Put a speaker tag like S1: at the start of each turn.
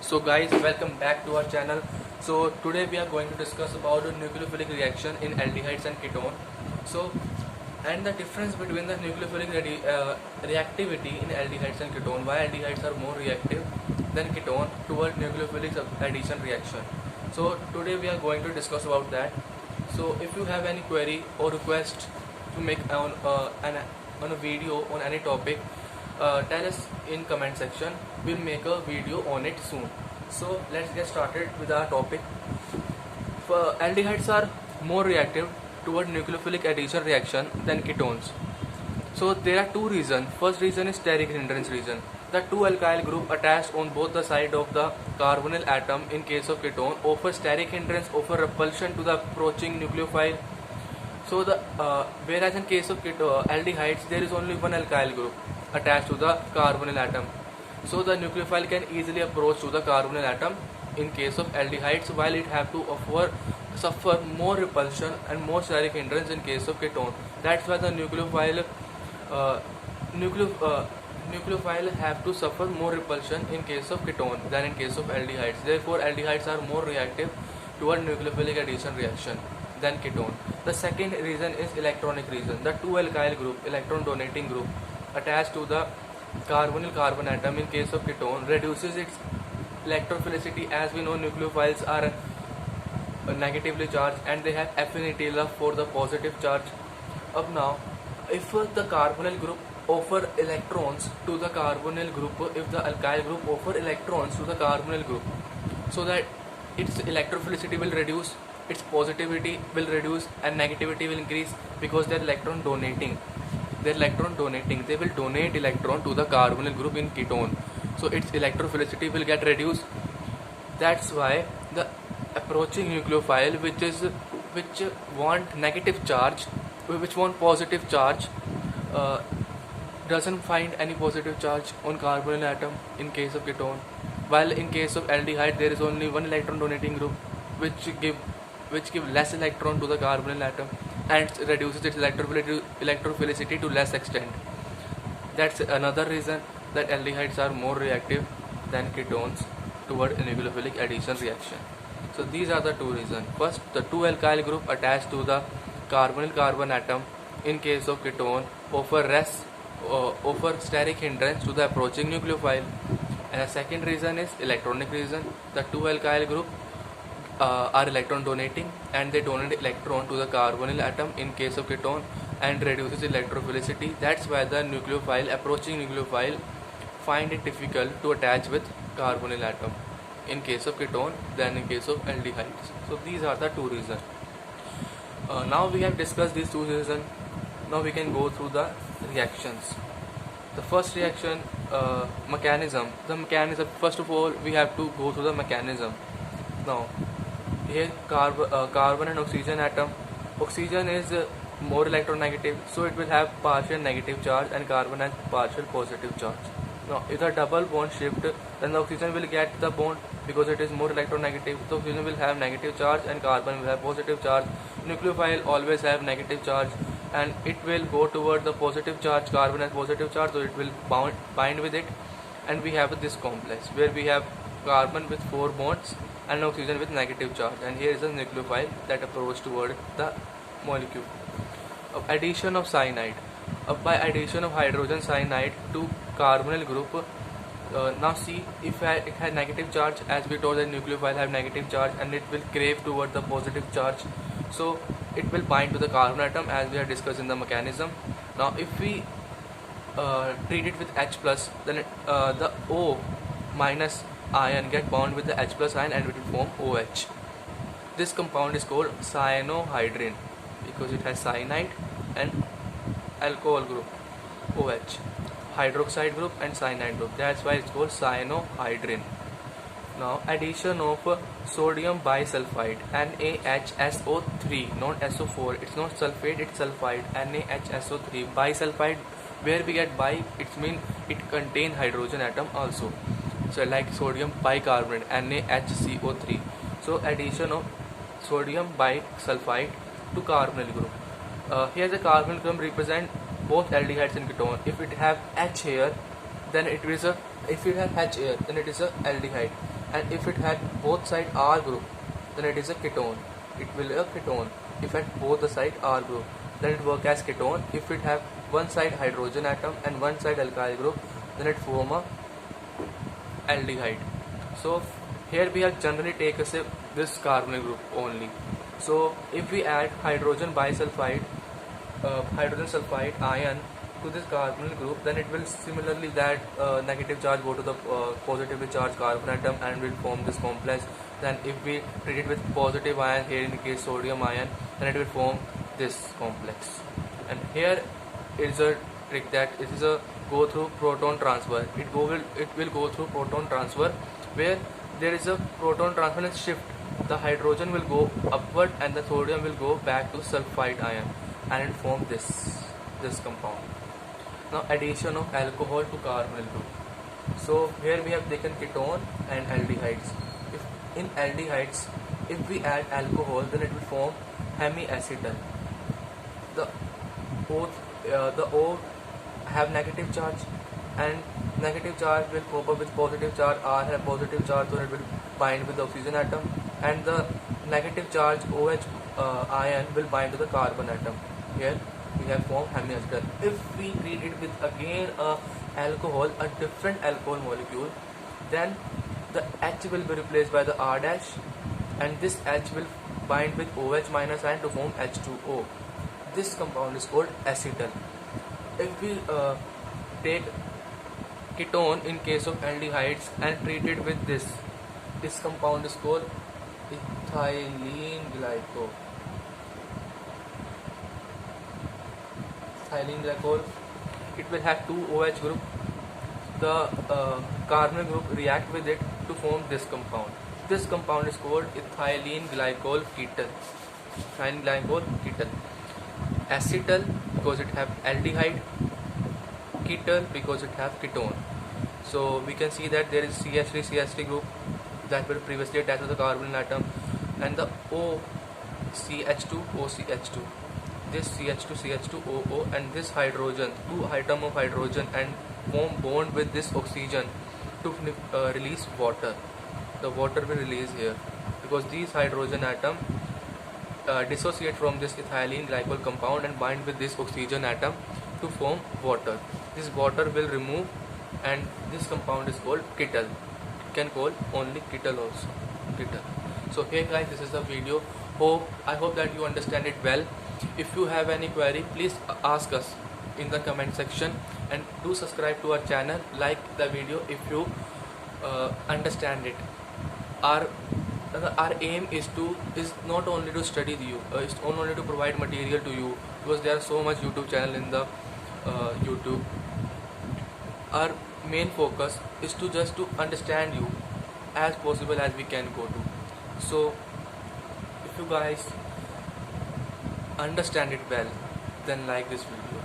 S1: So guys, welcome back to our channel. So today we are going to discuss about the nucleophilic reaction in aldehydes and ketone. So and the difference between the nucleophilic reactivity in aldehydes and ketone. Why aldehydes are more reactive than ketone toward nucleophilic addition reaction. So today we are going to discuss about that. So if you have any query or request to make on a video on any topic, tell us in comment section. We'll make a video on it soon. So let's get started with our topic. Aldehydes are more reactive toward nucleophilic addition reaction than ketones. So there are two reasons. First reason is steric hindrance reason. The two alkyl group attached on both the side of the carbonyl atom in case of ketone offer steric hindrance, offer repulsion to the approaching nucleophile. So the whereas in case of aldehydes there is only one alkyl group attached to the carbonyl atom. So the nucleophile can easily approach to the carbonyl atom in case of aldehydes, while it have to suffer more repulsion and more steric hindrance in case of ketone. That's why the nucleophile have to suffer more repulsion in case of ketone than in case of aldehydes. Therefore, aldehydes are more reactive toward nucleophilic addition reaction than ketone. The second reason is electronic reason. The two alkyl group, electron donating group, attached to the carbonyl carbon atom in case of ketone reduces its electrophilicity. As we know, nucleophiles are negatively charged and they have affinity love for the positive charge. Up now, if the carbonyl group offer electrons to the carbonyl group, if the alkyl group offer electrons to the carbonyl group, so that its electrophilicity will reduce, its positivity will reduce and negativity will increase because they are electron donating. They will donate electron to the carbonyl group in ketone, so its electrophilicity will get reduced. That's why the approaching nucleophile which want negative charge, which want positive charge, doesn't find any positive charge on carbonyl atom in case of ketone, while in case of aldehyde there is only one electron donating group which give less electron to the carbonyl atom and reduces its electrophilicity to less extent. That's another reason that aldehydes are more reactive than ketones toward nucleophilic addition reaction. So these are the two reasons. First, the two alkyl group attached to the carbonyl carbon atom in case of ketone offer steric hindrance to the approaching nucleophile. And the second reason is electronic reason. The two alkyl group are electron donating and they donate electron to the carbonyl atom in case of ketone and reduces electrophilicity. That's why the approaching nucleophile find it difficult to attach with carbonyl atom in case of ketone than in case of aldehydes. So these are the two reasons. Now we have discussed these two reasons. Now we can go through the reactions. The first reaction, mechanism. First of all, we have to go through the mechanism. Now here carbon and oxygen atom. Oxygen is more electronegative, so it will have partial negative charge, and carbon has partial positive charge. Now if the double bond shift, then the oxygen will get the bond because it is more electronegative. So oxygen will have negative charge and carbon will have positive charge. Nucleophile always have negative charge and it will go toward the positive charge. Carbon has positive charge, so it will bind with it, and we have this complex where we have carbon with 4 bonds and oxygen with negative charge, and here is a nucleophile that approach toward the molecule. Addition of cyanide. By addition of hydrogen cyanide to carbonyl group, now see, if it has negative charge, as we told that nucleophile have negative charge and it will crave toward the positive charge, so it will bind to the carbon atom as we have discussed in the mechanism. Now if we treat it with H plus, then the O minus ion get bound with the H plus ion and it will form OH. This compound is called cyanohydrin because it has cyanide and alcohol group OH, hydroxide group and cyanide group. That's why it's called cyanohydrin. Now addition of sodium bisulfite NaHSO3, not SO4. It's not sulfate, it's sulfide. NaHSO3 bisulfite. Where we get bi, it means it contains hydrogen atom also. So like sodium bicarbonate NaHCO3. So addition of sodium bisulfite to carbonyl group. Here the carbonyl group represent both aldehydes and ketone. If it have H here, then it is a aldehyde, and if it had both side R group, then it is a ketone. It will be a ketone. If at both the side R group, then it work as ketone. If it have one side hydrogen atom and one side alkyl group, then it form a aldehyde. So here we have generally take as a this carbonyl group only. So if we add hydrogen bisulfide, hydrogen sulfide ion to this carbonyl group, then it will similarly that negative charge go to the positively charged carbon atom and will form this complex. Then if we treat it with positive ion, here in the case sodium ion, then it will form this complex. And here is a trick that it is a go through proton transfer. It will go through proton transfer where there is a proton transfer and shift. The hydrogen will go upward and the sodium will go back to sulfide ion and it form this compound. Now addition of alcohol to carbonyl group. So here we have taken ketone and aldehydes. If in aldehydes, if we add alcohol, then it will form hemiacetal. The O have negative charge, and negative charge will cope up with positive charge. R have positive charge, so it will bind with the oxygen atom, and the negative charge OH ion will bind to the carbon atom. Here we have formed hemiacetal. If we treat it with again a alcohol, a different alcohol molecule, then the H will be replaced by the R dash, and this H will bind with OH minus ion to form H2O. This compound is called acetal. If we take ketone in case of aldehydes and treat it with this compound is called ethylene glycol. Ethylene glycol. It will have two OH group. The carbonyl group react with it to form this compound. This compound is called ethylene glycol ketal. Ethylene glycol ketal. Acetal because it have aldehyde, ketal because it have ketone. So we can see that there is CH3 group that were previously attached to the carbonyl atom, and the O CH2 OCH2. This CH2 and this hydrogen, two atom of hydrogen and form bond with this oxygen to release water. The water will release here because these hydrogen atom dissociate from this ethylene glycol compound and bind with this oxygen atom to form water. This water will remove and this compound is called ketal. It can call only ketal also. Ketal. So here guys, this is the video. I hope that you understand it well. If you have any query, please ask us in the comment section, and do subscribe to our channel, like the video if you understand it. Our aim is not only to study you, it's not only to provide material to you, because there are so much YouTube channel in the YouTube. Our main focus is to just to understand you as possible as we can go to. So if you guys understand it well, then like this video.